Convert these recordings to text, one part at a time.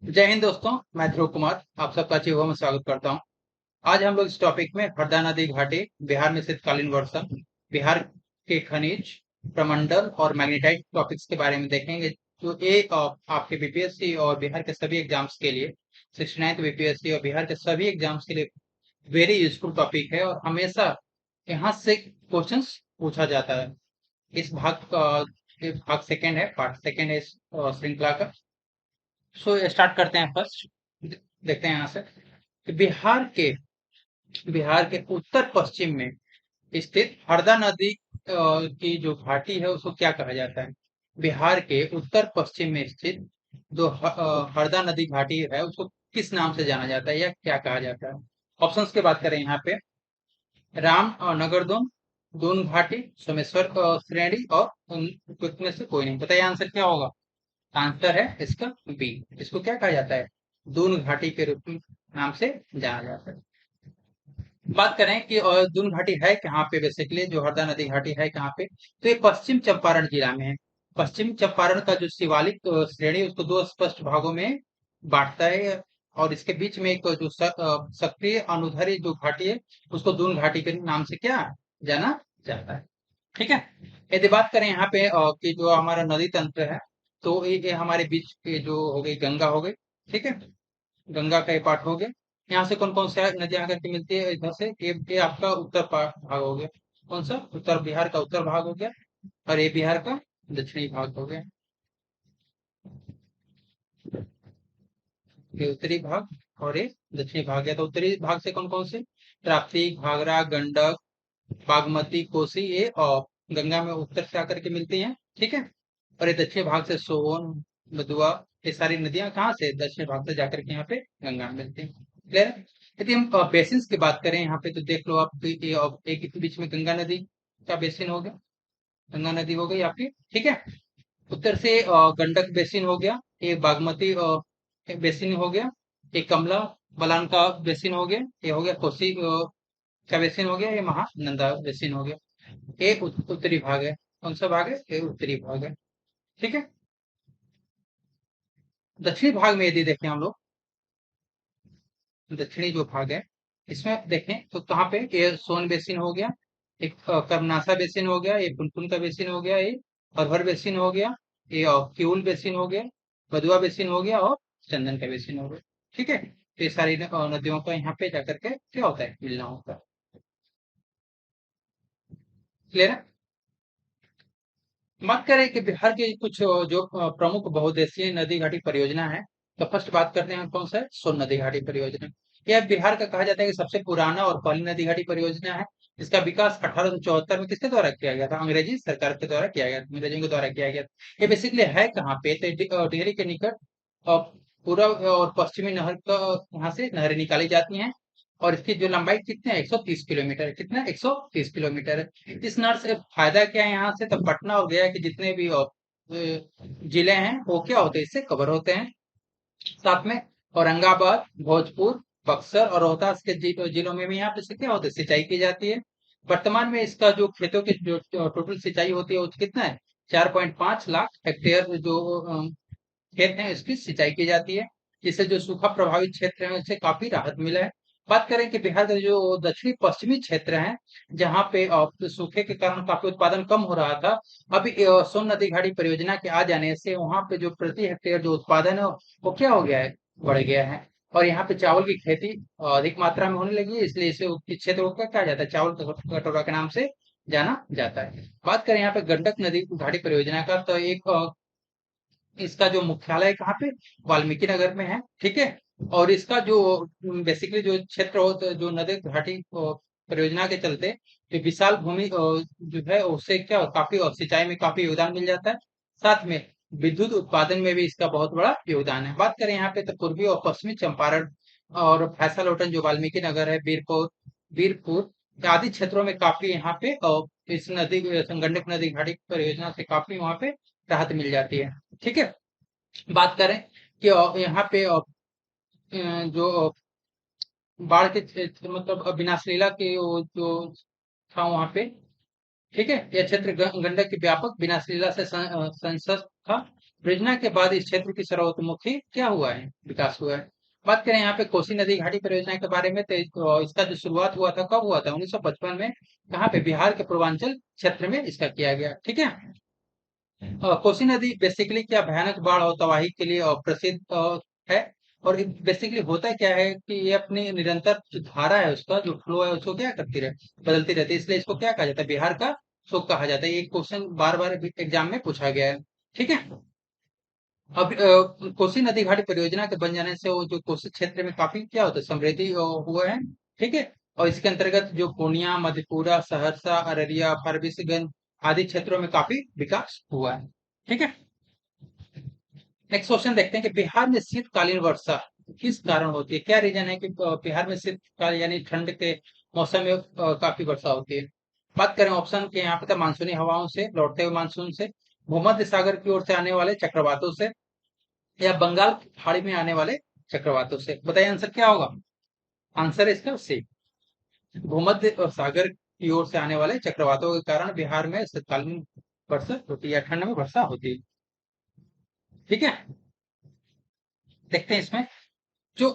जय हिंद दोस्तों। मैं ध्रुव कुमार आप सबका अच्छी हुआ में स्वागत करता हूं। आज हम लोग इस टॉपिक में हरदा नदी घाटी, बिहार में शीतकालीन वर्षा, बिहार के खनिज, प्रमंडल और मैग्नेटाइट टॉपिक्स के बारे में देखेंगे। जो आपके बीपीएससी और बिहार के सभी एग्जाम्स के लिए, 69th बीपीएससी और बिहार के सभी एग्जाम्स के लिए वेरी यूजफुल टॉपिक है और हमेशा यहाँ से क्वेश्चंस पूछा जाता है। इस भाग का ये भाग सेकेंड है, पार्ट सेकेंड है इस श्रृंखला का। सो स्टार्ट करते हैं फर्स्ट। देखते हैं यहाँ से कि बिहार के उत्तर पश्चिम में स्थित हरदा नदी की जो घाटी है उसको क्या कहा जाता है। बिहार के उत्तर पश्चिम में स्थित हरदा नदी घाटी है उसको किस नाम से जाना जाता है या क्या कहा जाता है। ऑप्शंस की बात करें यहाँ पे, राम और नगरदोम, दून घाटी, सोमेश्वर श्रेणी और में से कोई नहीं। बताइए आंसर क्या होगा। आंसर है इसका बी। इसको क्या कहा जाता है, दून घाटी के रूप में नाम से जाना जाता है। बात करें कि दून घाटी है कहाँ पे, बेसिकली जो हरदा नदी घाटी है कहाँ पे, तो ये पश्चिम चंपारण जिला में है। पश्चिम चंपारण का जो शिवालिक श्रेणी उसको दो स्पष्ट भागों में बांटता है और इसके बीच में एक जो सक्रिय अनुधरी जो घाटी है उसको दून घाटी के नाम से क्या जाना जाता है। ठीक है। यदि बात करें यहाँ पे कि जो हमारा नदी तंत्र है, तो ये हमारे बीच के जो हो गई गंगा हो गई। ठीक है, गंगा का ये पार्ट हो गया। यहाँ से कौन कौन सी नदियां आकर के मिलती है इधर से, ये आपका भाग हो गया। कौन सा, उत्तर बिहार का उत्तर भाग हो गया और ये बिहार का दक्षिणी भाग हो गया। ये उत्तरी भाग और ये दक्षिणी भाग गया। तो उत्तरी भाग से कौन कौन से, राप्ती, घाघरा, गंडक, बागमती, कोसी, ये और गंगा में उत्तर से आकर के मिलती हैं। ठीक है। और ये दक्षिण भाग से सोन, बदुआ, ये सारी नदियां कहाँ से, दक्षिण भाग से जाकर के यहाँ पे गंगा में मिलती हैं। क्लियर। यदि हम बेसिन की बात करें यहाँ पे, तो देख लो आप कि एक के बीच में गंगा नदी का बेसिन हो गया, गंगा नदी हो गई आपकी। ठीक है। उत्तर से गंडक बेसिन हो गया, ये बागमती बेसिन हो गया, ये कमला बलान का बेसिन हो गया, ये हो गया कोसी का बेसिन हो गया, ये महानंदा बेसिन हो गया। ये उत्तरी भाग है। कौन सा भाग है, ये उत्तरी भाग है। ठीक है। दक्षिणी भाग में यदि देखें हम लोग, दक्षिणी जो भाग है इसमें देखें तो कहाँ पे, ये सोन बेसिन हो गया, एक कर्मनासा बेसिन हो गया, ये पुनपुन का बेसिन हो गया, ये अरहर बेसिन हो गया, ये किऊल बेसिन हो गया, बदुआ बेसिन हो गया और चंदन का बेसिन हो गया। ठीक है। तो ये सारी नदियों का यहाँ पे जाकर के क्या होता है, मिलना होता है। क्लियर है। बात करें कि बिहार के कुछ जो प्रमुख बहुउद्देशीय नदी घाटी परियोजना है, तो फर्स्ट बात करते हैं कौन सा है, सोन नदी घाटी परियोजना। यह बिहार का कहा जाता है कि सबसे पुराना और पहली नदी घाटी परियोजना है। इसका विकास 1874 में किसके द्वारा किया गया था, अंग्रेजी सरकार के द्वारा किया गया था, अंग्रेजों के द्वारा किया गया था। ये बेसिकली है कहाँ पे, तो टिहरी के निकट पूर्व और पश्चिमी नहर का, यहाँ से नहरें निकाली जाती हैं और इसकी जो लंबाई कितने 130 किलोमीटर, कितना 130 किलोमीटर है। इस नहर से फायदा क्या है, यहाँ से तो पटना और गया के जितने भी जिले हैं वो क्या होते हैं, इससे कवर होते हैं। साथ में औरंगाबाद, भोजपुर, बक्सर और रोहतास के जिलों में भी यहाँ पे से क्या होते हैं, सिंचाई की जाती है। वर्तमान में इसका जो खेतों की जो टोटल सिंचाई होती है वो कितना है, 4.5 लाख हेक्टेयर जो खेत हैं इसकी सिंचाई की जाती है, जिससे जो सूखा प्रभावित क्षेत्र है उससे काफी राहत मिला है। बात करें कि बिहार का जो दक्षिणी पश्चिमी क्षेत्र है, जहाँ पे सूखे के कारण काफी उत्पादन कम हो रहा था, अभी सोन नदी घाटी परियोजना के आ जाने से वहां पे जो प्रति हेक्टेयर जो उत्पादन है वो क्या हो गया है, बढ़ गया है। और यहाँ पे चावल की खेती अधिक मात्रा में होने लगी है, इसलिए इसे उस क्षेत्र को क्या कहा जाता है, चावल कटोरा के नाम से जाना जाता है। बात करें यहाँ पे गंडक नदी घाटी परियोजना का, तो एक इसका जो मुख्यालय कहाँ पे, वाल्मीकि नगर में है। ठीक है। और इसका जो बेसिकली जो क्षेत्र हो, तो जो नदी घाटी परियोजना के चलते जो विशाल भूमि जो है उससे क्या काफी सिंचाई में काफी योगदान मिल जाता है। साथ में विद्युत उत्पादन में भी इसका बहुत बड़ा योगदान है। बात करें यहाँ पे तो पूर्वी और पश्चिमी चंपारण और फैसलालोटन जो वाल्मीकि नगर है, बीरपुर बीरपुर आदि क्षेत्रों में काफी यहाँ पे इस नदी गंडक नदी घाटी परियोजना से काफी वहाँ पे राहत मिल जाती है। ठीक है। बात करें कि यहाँ पे जो बाढ़ के क्षेत्र, मतलब विनाशलीला के वो जो था वहाँ पे। ठीक है। यह क्षेत्र गंडक की व्यापक विनाशलीला से संसत था। योजना के बाद इस क्षेत्र की सर्वतोमुखी क्या हुआ है, विकास हुआ है। बात करें यहाँ पे कोसी नदी घाटी परियोजना के बारे में, तो इसका जो शुरुआत हुआ था कब हुआ था, 1955 में। कहाँ पे, बिहार के पूर्वांचल क्षेत्र में इसका किया गया। ठीक है। कोसी नदी बेसिकली क्या, भयानक बाढ़ और तबाही के लिए प्रसिद्ध है। और बेसिकली होता क्या है कि ये अपनी निरंतर जो धारा है, उसका जो फ्लो है, उसको क्या करती रहे, बदलती रहती है। इसलिए इसको क्या कहा जाता है, बिहार का शोक कहा जाता है। ये क्वेश्चन बार बार एग्जाम में पूछा गया है। ठीक है। अब कोसी नदी घाटी परियोजना के बन जाने से वो जो कोसी क्षेत्र में काफी क्या होता है, समृद्धि हुआ है। ठीक है। और इसके अंतर्गत जो पूर्णिया, मधेपुरा, सहरसा, अररिया, फारबिसगंज आदि क्षेत्रों में काफी विकास हुआ है। ठीक है। नेक्स्ट क्वेश्चन देखते हैं कि बिहार में शीतकालीन वर्षा किस कारण होती है। क्या रीजन है कि बिहार में शीतकाल यानी ठंड के मौसम में काफी वर्षा होती है। बात करें ऑप्शन के, यहाँ पे था मानसूनी हवाओं से, लौटते हुए मानसून से, भूमध्य सागर की ओर से आने वाले चक्रवातों से, या बंगाल की खाड़ी में आने वाले चक्रवातों से। बताइए आंसर क्या होगा। आंसर है इसका सी, भूमध्य सागर की ओर से आने वाले चक्रवातों के कारण बिहार में शीतकालीन वर्षा होती है, ठंड में वर्षा होती है। ठीक है। देखते हैं इसमें जो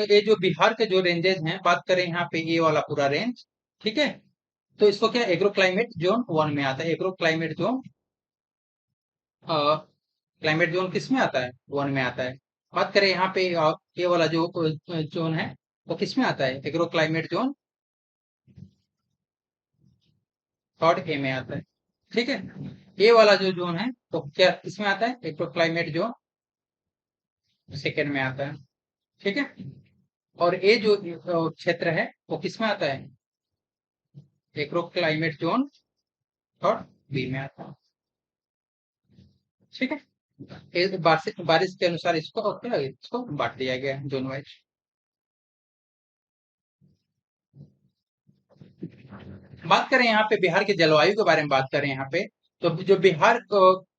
ये जो बिहार के जो रेंजेस हैं, बात करें यहाँ पे ये वाला पूरा रेंज। ठीक है। तो इसको क्या एग्रो क्लाइमेट जोन 1 में आता है। Agro climate zone, climate zone किस में आता है, 1 में आता है। बात करें यहाँ पे ये वाला जो जोन है, वो किस में आता है, एग्रो क्लाइमेट जोन 3 ए में आता है। ठीक है। ये वाला जो जोन है तो क्या किसमें आता है, एग्रो क्लाइमेट जोन 2 में आता है। ठीक है। और ये जो क्षेत्र है वो किसमें आता है, एग्रो क्लाइमेट जोन और बी में आता है। ठीक है। बारिश के अनुसार इसको क्या, इसको बांट दिया गया है जोन वाइज। बात करें यहाँ पे बिहार के जलवायु के बारे में, बात करें यहाँ पे, तो जो बिहार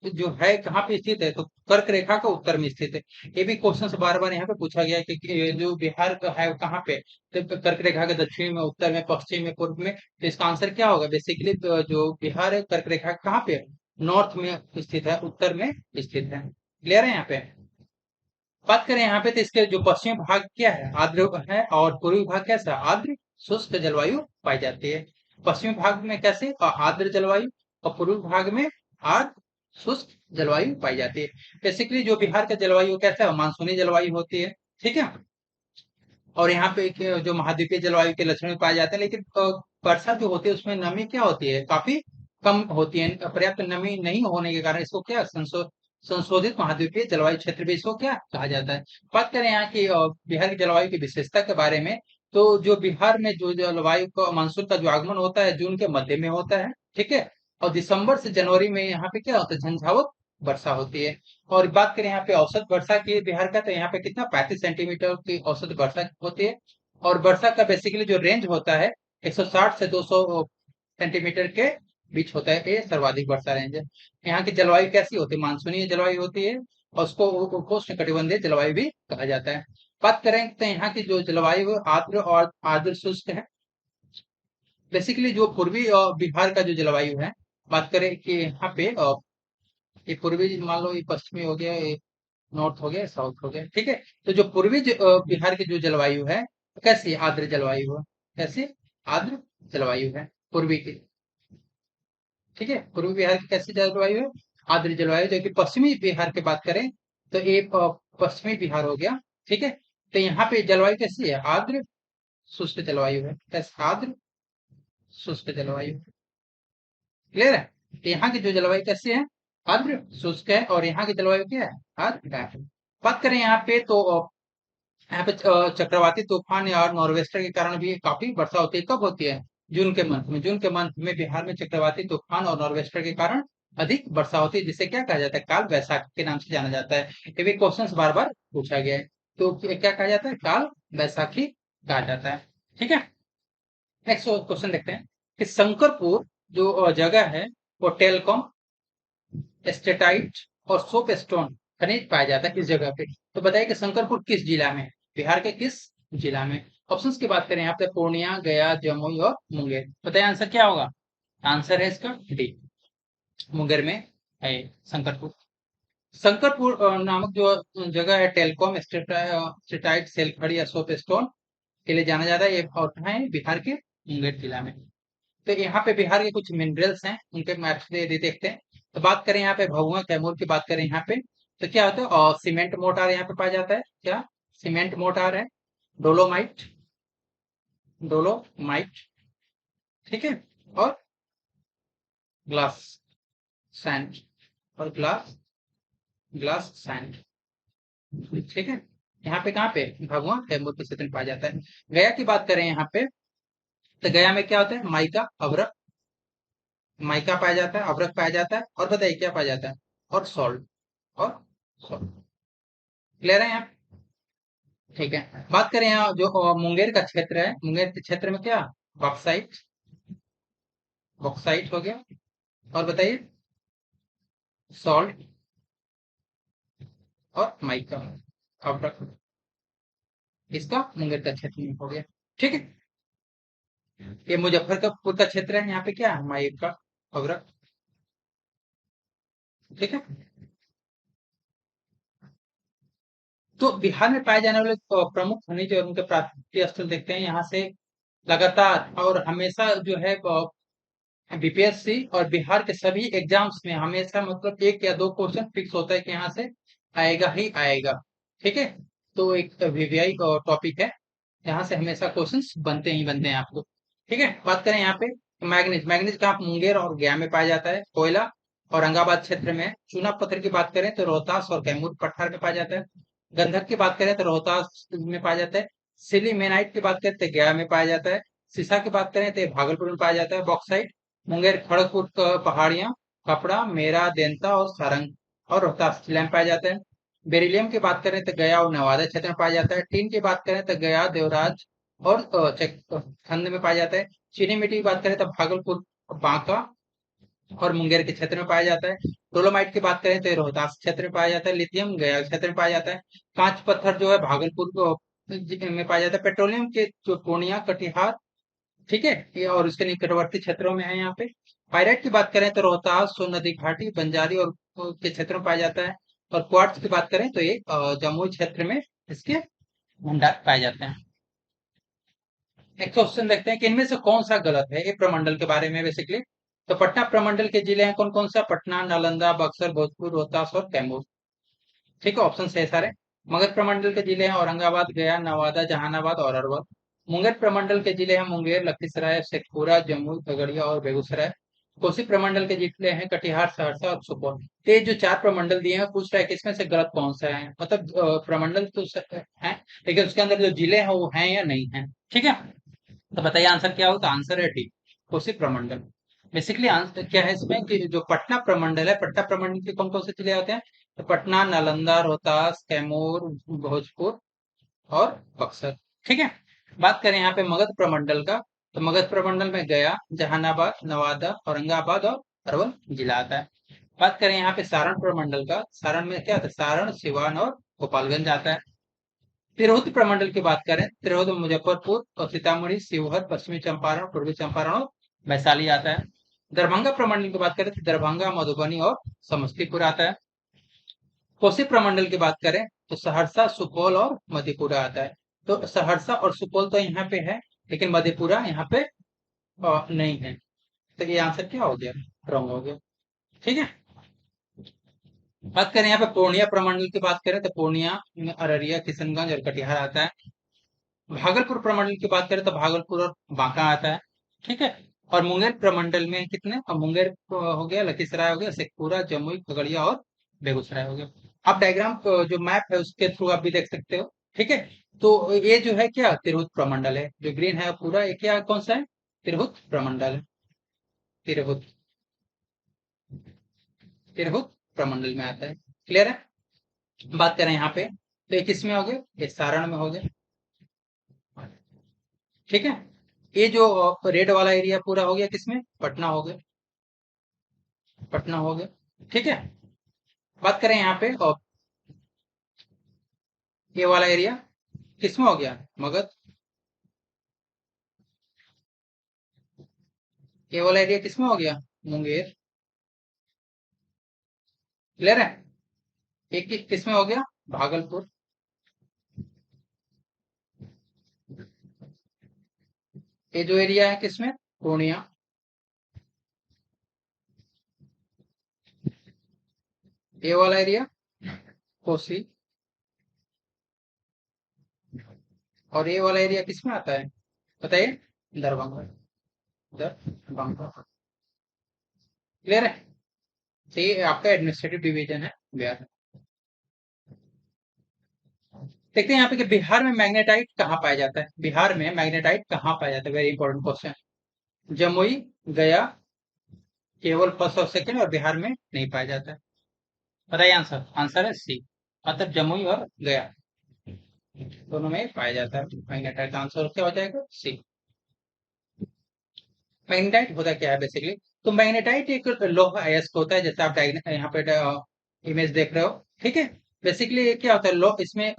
जो है कहाँ पे स्थित है, तो कर्क रेखा का उत्तर में स्थित है। ये भी क्वेश्चन से बार बार यहाँ पे पूछा गया है कि ये जो बिहार का है वो कहाँ पे, तो कर्क रेखा के दक्षिण में, उत्तर में, पश्चिम में, पूर्व में। तो इसका आंसर क्या होगा, बेसिकली जो बिहार है कर्क रेखा कहाँ पे, नॉर्थ में स्थित है, उत्तर में स्थित है। क्लियर है यहाँ पे। बात करें यहाँ पे तो इसके जो पश्चिमी भाग क्या है, आर्द्र है, और पूर्वी भाग कैसा, आर्द्र शुष्क जलवायु पाई जाती है। पश्चिमी भाग में कैसे, आर्द्र जलवायु, और पूर्वी भाग में आर्द्र शुष्क जलवायु पाई जाती है। बेसिकली जो बिहार का जलवायु कैसा है, मानसूनी जलवायु होती है। ठीक है। और यहाँ पे जो महाद्वीपीय जलवायु के लक्षण भी पाए जाते हैं, लेकिन वर्षा जो होती है उसमें नमी क्या होती है, काफी कम होती है। पर्याप्त नमी नहीं होने के कारण इसको क्या संशोधित महाद्वीपीय जलवायु क्षेत्र भी इसको क्या कहा जाता है। बात करें यहाँ की बिहार की जलवायु की विशेषता के बारे में, तो जो बिहार में जो जलवायु का मानसून का जो आगमन होता है जून के मध्य में होता है। ठीक है। और दिसंबर से जनवरी में यहाँ पे क्या होता है, झंझावत वर्षा होती है। और बात करें यहाँ पे औसत वर्षा की बिहार का, तो यहाँ पे कितना 35 सेंटीमीटर की औसत वर्षा होती है। और वर्षा का बेसिकली जो रेंज होता है 160 से 200 सेंटीमीटर के बीच होता है, ये सर्वाधिक वर्षा रेंज है। यहाँ की जलवायु कैसी होती है, मानसूनी जलवायु होती है, और उसको उष्णकटिबंधीय जलवायु भी कहा जाता है। बात करें तो यहाँ की जो जलवायु है, आर्द्र और आर्द्र शुष्क है। बेसिकली जो पूर्वी बिहार का जो जलवायु है, बात करें कि यहाँ पे ये पूर्वी मान लो, ये पश्चिमी हो गया, ये नॉर्थ हो गया, साउथ हो गया। ठीक है। तो जो पूर्वी बिहार की जो जलवायु है, तो कैसी है, आर्द्र जलवायु है। कैसी, आर्द्र जलवायु है पूर्वी की। ठीक है। पूर्वी बिहार की कैसी जलवायु है, आर्द्र जलवायु। जो कि पश्चिमी बिहार की बात करें तो ये पश्चिमी बिहार हो गया। ठीक है। तो यहाँ पे जलवायु कैसी है, आर्द्र शुष्क जलवायु है। कैसे, आर्द्र शुष्क जलवायु। क्लियर है। तो यहाँ की जो जलवायु कैसी है, आर्द्र शुष्क है, और यहाँ की जलवायु क्या है, आर्द्र है। बात करें यहाँ पे तो यहाँ पे चक्रवाती तूफान या नॉर्वेस्टर के कारण भी काफी वर्षा होती है। कब होती है, जून के मंथ में। जून के मंथ में बिहार में चक्रवाती तूफान और नॉर्वेस्टर के कारण अधिक वर्षा होती है, जिसे क्या कहा जाता है, काल वैसाखी के नाम से जाना जाता है। ये भी क्वेश्चन बार बार पूछा गया है। तो क्या कहा जाता है, काल वैसाखी कहा जाता है। ठीक है। नेक्स्ट क्वेश्चन देखते हैं कि शंकरपुर जो जगह है वो टेलकॉम, एस्टेटाइट और सोप स्टोन खनिज पाया जाता है इस जगह पे। तो बताइए कि शंकरपुर किस जिला में है, बिहार के किस जिला में। ऑप्शंस की बात करें यहाँ पे, पूर्णिया, गया, जमुई और मुंगेर। बताइए आंसर क्या होगा। आंसर है इसका डी, मुंगेर में है शंकरपुर। शंकरपुर नामक जो जगह है, टेलकॉम स्टेटाइट सेलखड़ी या सोप स्टोन के लिए जाना जाता है। ये और कहाँ है? बिहार के मुंगेर जिला में। तो यहाँ पे बिहार के कुछ मिनरल्स हैं, उनके मैप्स दे देखते हैं। तो बात करें यहाँ पे भभुआ कैमूर की, बात करें यहाँ पे, तो क्या होता है? और सीमेंट मोर्टार यहाँ पे पाया जाता है। क्या? सीमेंट मोर्टार है। डोलोमाइट, डोलोमाइट, ठीक है। और ग्लास सैंड, और ग्लास ग्लास सैंड, ठीक है। यहाँ पे कहाँ पे? भगवा कैमूर के क्षेत्र में पाया जाता है। गया की बात करें यहाँ पे, तो गया में क्या होता है? माइका, अभ्रक, माइका पाया जाता है, अभ्रक पाया जाता है, और बताइए क्या पाया जाता है? और सॉल्ट, और सॉल्ट। क्लियर है यहाँ? ठीक है। बात करें यहाँ जो मुंगेर का क्षेत्र है, मुंगेर के क्षेत्र में क्या? बॉक्साइट, बॉक्साइट हो गया, और बताइए? सॉल्ट, और माइका, अभ्रक। इसका मुंगेर का क्षेत्र में हो गया, ठीक है। ये मुजफ्फरपुर का क्षेत्र है, यहाँ पे क्या है? माइका, अभ्रक, ठीक है। तो बिहार में पाए जाने वाले प्रमुख खनिज और उनके प्राकृतिक स्थल देखते हैं यहाँ से। लगातार और हमेशा जो है बीपीएससी और बिहार के सभी एग्जाम्स में हमेशा मतलब एक या दो क्वेश्चन फिक्स होता है कि यहाँ से आएगा ही आएगा, ठीक है। तो एक वीवीआई का टॉपिक है, यहाँ से हमेशा क्वेश्चंस बनते ही बनते हैं आपको, ठीक है। बात करें यहाँ पे मैग्नीज, मैग्नीज कहाँ? मुंगेर और गया में पाया जाता है। कोयला औरंगाबाद क्षेत्र में। चूना पत्थर की बात करें तो रोहतास और कैमूर पठार में पाया जाता है। गंधक की बात करें तो रोहतास में पाया जाता है। सिलीमेनाइट की बात करें तो गया में पाया जाता है। सीसा की बात करें तो भागलपुर में पाया जाता है। बॉक्साइट मुंगेर खड़गपुर पहाड़ियां, कपड़ा, मेरा, देंता और सारंग और रोहतास जिले में पाया जाता है। बेरिलियम की बात करें तो गया और नवादा क्षेत्र में पाया जाता है। टीन की बात करें तो गया, देवराज और खंड में पाया जाता है। चीनी मिट्टी की बात करें तो भागलपुर, बांका और मुंगेर के क्षेत्र में पाया जाता है। डोलोमाइट की बात करें तो रोहतास क्षेत्र में पाया जाता है। लिथियम गया क्षेत्र में पाया जाता है। कांच पत्थर जो है भागलपुर में पाया जाता है। पेट्रोलियम के जो पूर्णिया, कटिहार, ठीक है, ये और उसके निकटवर्ती क्षेत्रों में है यहाँ पे। पायराइट की बात करें तो रोहतास, सोन नदी घाटी, बंजारी और के क्षेत्र में पाया जाता है। और क्वार्ट्ज की बात करें तो ये जमुई क्षेत्र में इसके भंडार पाए जाते हैं। एक क्वेश्चन देखते हैं कि इनमें से कौन सा गलत है, ये प्रमंडल के बारे में बेसिकली। तो पटना प्रमंडल के जिले हैं कौन कौन सा? पटना, नालंदा, बक्सर, भोजपुर, रोहतास और कैमूर, ठीक है। ऑप्शन है सारे। मगध प्रमंडल के जिले हैं औरंगाबाद, गया, नवादा, जहानाबाद और अरवल। मुंगेर प्रमंडल के जिले हैं मुंगेर, लखीसराय, शेखपुरा, जमुई, खगड़िया और बेगूसराय। कोसी प्रमंडल के जिले हैं कटिहार, सहरसा और सुपौल। तो ये जो चार प्रमंडल दिए हैं, पूछ रहा है कि इसमें से गलत कौन सा है। मतलब प्रमंडल तो है, लेकिन उसके अंदर जो जिले हैं वो हैं या नहीं है, ठीक है। तो बताइए आंसर क्या होगा? आंसर है डी, कोसी प्रमंडल। बेसिकली आंसर क्या है इसमें कि जो पटना प्रमंडल है, पटना प्रमंडल के कौन कौन से जिले आते हैं? तो पटना, नालंदा, रोहतास, कैमूर, भोजपुर और बक्सर, ठीक है। बात करें यहाँ पे मगध प्रमंडल का, तो मगध प्रमंडल में गया, जहानाबाद, नवादा, औरंगाबाद और अरवल जिला आता है। बात करें यहाँ पे सारण प्रमंडल का, सारण में क्या आता है? सारण, सिवान और गोपालगंज आता है। तिरहुत प्रमंडल की बात करें, तिरहुत मुजफ्फरपुर और सीतामढ़ी, शिवहर, पश्चिमी चंपारण, पूर्वी चंपारण और वैशाली आता है। दरभंगा प्रमंडल की बात करें तो दरभंगा, मधुबनी और समस्तीपुर आता है। कोसी प्रमंडल की बात करें तो सहरसा, सुपौल और मधेपुरा आता है। तो सहरसा और सुपौल तो यहाँ पे है, लेकिन मधेपुरा यहाँ पे नहीं है। तो ये आंसर क्या हो गया? रॉन्ग हो गया, ठीक है। बात करें यहाँ पे पूर्णिया प्रमंडल की बात करें तो पूर्णिया में अररिया, किशनगंज और कटिहार आता है। भागलपुर प्रमंडल की बात करें तो भागलपुर और बांका आता है, ठीक है। और मुंगेर प्रमंडल में कितने? और मुंगेर हो गया, लखीसराय हो गया, शेखपुरा, जमुई, खगड़िया और बेगूसराय हो गया। आप डायग्राम जो मैप है उसके थ्रू आप भी देख सकते हो, ठीक है। तो ये जो है क्या? तिरहुत प्रमंडल है, जो ग्रीन है पूरा ये क्या कौन सा है? तिरहुत प्रमंडल है। तिरहुत, तिरहुत प्रमंडल में आता है। क्लियर है? बात करें यहाँ पे तो ये किस में हो गए? ये सारण में हो गए, ठीक है। ये जो रेड वाला एरिया पूरा हो गया किसमें? पटना हो गया, पटना हो गया, ठीक है। बात करें यहाँ पे और ये वाला एरिया किसमें हो गया? मगध। ये वाला एरिया किसमें हो गया? मुंगेर। क्लियर है? एक किसमें हो गया? भागलपुर। ये जो एरिया है किसमें? पूर्णिया। ये वाला एरिया कोसी। और ये वाला एरिया किसमें आता है बताइए? दरभंगा। दरभंगा। क्लियर है? तो ये आपका एडमिनिस्ट्रेटिव डिवीजन है बिहार में। देखते हैं यहाँ पे कि बिहार में मैग्नेटाइट कहाँ पाया जाता है। बिहार में मैग्नेटाइट कहाँ पाया जाता है? Very important question. जमुई, गया, केवल फर्स्ट और सेकंड, और बिहार में नहीं पाया जाता है। बताइए आंसर। आंसर है सी, मतलब जमुई और गया दोनों में पाया जाता है मैग्नेटाइट। का आंसर क्या हो जाएगा? सी। मैग्नेटाइट होता क्या है बेसिकली? तो मैग्नेटाइट एक लोहा अयस्क होता है, जैसे आप यहाँ पे इमेज देख रहे हो। ठीक है। बेसिकली ये क्या होता है, इसमें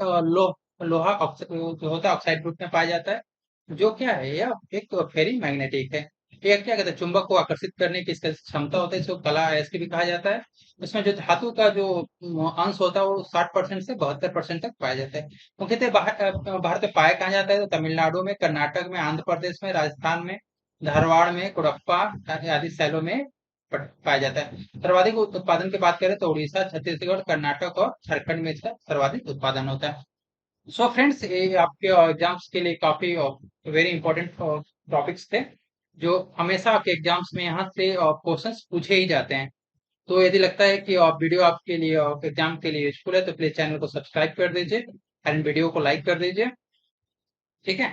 लोहा जो होता है ऑक्साइड ग्रुप में पाया जाता है। जो क्या है, यह एक फेरी मैग्नेटिक है। ये क्या कहते हैं, चुंबक को आकर्षित करने की इसका क्षमता होता है, इसको कला अयस्क भी कहा जाता है। इसमें जो धातु का जो अंश होता है वो 60% से 72% तक पाया जाता है। मुख्यतः भारत में पाया कहाँ जाता है? तो तमिलनाडु में, कर्नाटक में, आंध्र प्रदेश में, राजस्थान में, धारवाड़ में, कुड़प्पा आदि शैलों में पाया जाता है। सर्वाधिक उत्पादन की बात करें तो उड़ीसा, छत्तीसगढ़, कर्नाटक और झारखंड में इसका सर्वाधिक उत्पादन होता है। सो फ्रेंड्स, ये आपके एग्जाम्स के लिए काफी वेरी इंपॉर्टेंट टॉपिक्स थे, जो हमेशा आपके एग्जाम्स में यहाँ से क्वेश्चंस पूछे ही जाते हैं। तो यदि लगता है कि वीडियो आपके लिए एग्जाम के लिए यूजफुल है, तो प्लीज चैनल को सब्सक्राइब कर दीजिए एंड वीडियो को लाइक कर दीजिए। ठीक है।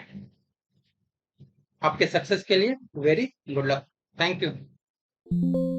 आपके सक्सेस के लिए very good luck. Thank you.